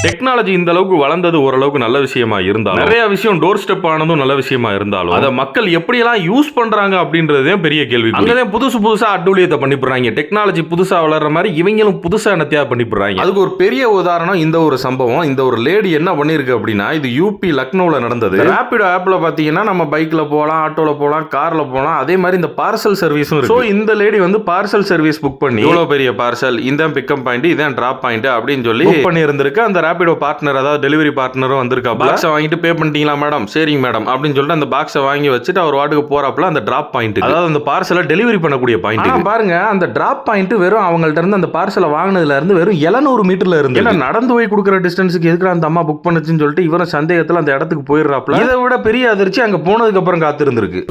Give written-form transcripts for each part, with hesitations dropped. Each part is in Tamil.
டெக்னாலஜி இந்த அளவுக்கு வளர்ந்தது ஓரளவுக்கு நல்ல விஷயமா இருந்தாலும், நிறைய விஷயம் டோர் ஸ்டெப் ஆனதும் நல்ல விஷயமா இருந்தாலும், அதை மக்கள் எப்படியெல்லாம் யூஸ் பண்றாங்க அப்படின்றதே பெரிய கேள்வி. அங்கதான் புதுசா அட்டூழியத்தை பண்ணிப்படுறாங்க. டெக்னாலஜி புதுசா வளர்ற மாதிரி இவங்களும் புதுசா என்னத்தையா பண்ணிப்படுறாங்க. அதுக்கு ஒரு பெரிய உதாரணம் இந்த ஒரு சம்பவம். இந்த ஒரு லேடி என்ன பண்ணிருக்கு அப்படின்னா, இது யூபி லக்னோல நடந்தது. ரேபிடோ ஆப்ல பாத்தீங்கன்னா நம்ம பைக்ல போகலாம், ஆட்டோல போகலாம், கார்ல போகலாம். அதே மாதிரி இந்த பார்சல் சர்வீஸும் இருக்கு. இந்த லேடி வந்து பார்சல் சர்வீஸ் புக் பண்ணி, இவ்வளவு பெரிய பார்சல், இதான் பிக்கப் பாயிண்ட், இதான் டிராப் பாயிண்ட் அப்படின்னு சொல்லி புக் பண்ணி இருந்திருக்கு. அந்த ரேபிடோ பார்ட்னர், அதாவது டெலிவரி பார்ட்னரும் வந்திருக்கா. பாக்ஸை வாங்கிட்டு பே பண்ணிட்டீங்களா மேடம்? சரிங்க மேடம் அப்படின்னு சொல்லிட்டு அந்த பாக்ஸை வாங்கி வச்சுட்டு அவர் வாட்டுக்கு போறாப்புல அந்த டிராப் பாயிண்ட், அதாவது அந்த பார்சலை டெலிவரி பண்ணக்கூடிய பாயிண்ட். பாருங்க, அந்த டிராப் பாயிண்ட் வெறும் அவங்கள்ட்ட இருந்து அந்த பார்சலை வாங்கினதுல இருந்து வெறும் 700 மீட்டர்ல இருந்து. ஏன்னா நடந்து போய் கொடுக்குற டிஸ்டன்ஸுக்கு எதுக்கு அந்த அம்மா புக் பண்ணுச்சுன்னு சொல்லிட்டு இவரும் சந்தேகத்துல அந்த இடத்துக்கு போயிடுறாப்புல. இதை விட பெரிய அதிர்ச்சி அங்க போனதுக்கு அப்புறம் காத்து இருந்திருக்கு.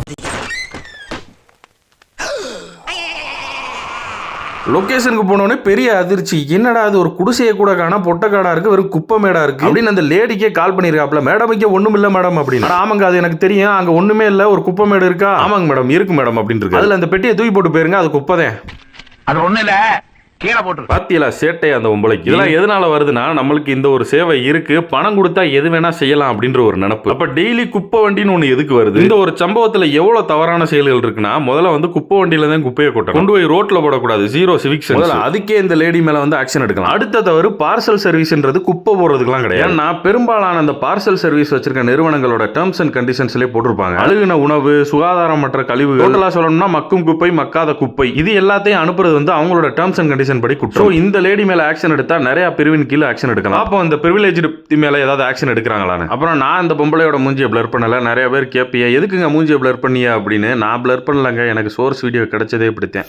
லொகேஷனுக்கு போனோடனே பெரிய அதிர்ச்சி. என்னடா அது, ஒரு குடிசையை கூட காணா, பொட்டக்காடா இருக்கு, வெறும் குப்பை மேடா இருக்கு அப்படின்னு அந்த லேடிக்கே கால் பண்ணிருக்காப்ல. மேடம் இங்க ஒண்ணும் இல்ல மேடம் அப்படின்னு. ஆமாங்க, அது எனக்கு தெரியும், அங்க ஒண்ணுமே இல்ல, ஒரு குப்பை மேடு இருக்கா? ஆமாங்க மேடம், இருக்கு மேடம் அப்படின்னு இருக்கு. அதுல அந்த பெட்டியை தூக்கி போட்டு போயிருங்க, அது குப்பைதான், அது ஒண்ணு இல்ல. பாத்தியலா சேட்டை அந்த உம்பளைக்கு. இதெல்லாம் எதனால வருதுன்னா, நம்மளுக்கு இந்த ஒரு சேவை இருக்கு, பணம் கொடுத்தா எது வேணா செய்யலாம் அப்படின்ற ஒரு நினைப்பு. அப்ப டெய்லி குப்பை வண்டின்னு ஒண்ணு எதுக்கு வருது? இந்த ஒரு சம்பவத்துல எவ்வளவு தவறான செயல்கள் இருக்குன்னா, முதல்ல வந்து குப்பை வண்டியில தான் குப்பையை கொட்டணும், கொண்டு போய் ரோட்ல போடக்கூடாது. Zero civic sense. அதுக்கே இந்த லேடி மேல வந்து ஆக்ஷன் எடுக்கலாம். அடுத்த தவறு, பார்சல் சர்வீஸ்ன்றது குப்பை போடுறதுக்குலாம் கிடையாது. ஏன்னா பெரும்பாலான அந்த பார்சல் சர்வீஸ் வச்சிருக்க நிறுவனங்களோட டேர்ம்ஸ் அண்ட் கண்டிஷன்ஸ்லயே போட்டிருப்பாங்க, அழுகின உணவு, சுகாதாரமற்ற கழிவுகள், டோட்டலா சொல்லணும்னா மக்கும் குப்பை, மக்காத குப்பை, இது எல்லாத்தையும் அனுப்புறது வந்து அவங்களோட டேர்ம்ஸ் அண்ட் கண்டிஷன் படி குற்றம். இந்த லேடி மேல ஆக்ஷன் எடுத்தா நிறைய பிரிவின் கீழ ஆக்ஷன் எடுக்கலாம். அப்போ இந்த பிரிவிலேஜ்டு மேல ஏதாவது ஆக்ஷன் எடுக்கறாங்களான்னு. அப்புறம் நான் இந்த பொம்பளையோட மூஞ்சியை பிளர் பண்ணல. நிறைய பேர் கேப்பியா, எதுக்குங்க மூஞ்சியை பிளர் பண்ணியா அப்படின்னு. நான் பிளர் பண்ணலங்க, எனக்கு சோர்ஸ் வீடியோ கிடைச்சதே இப்படித்தான்.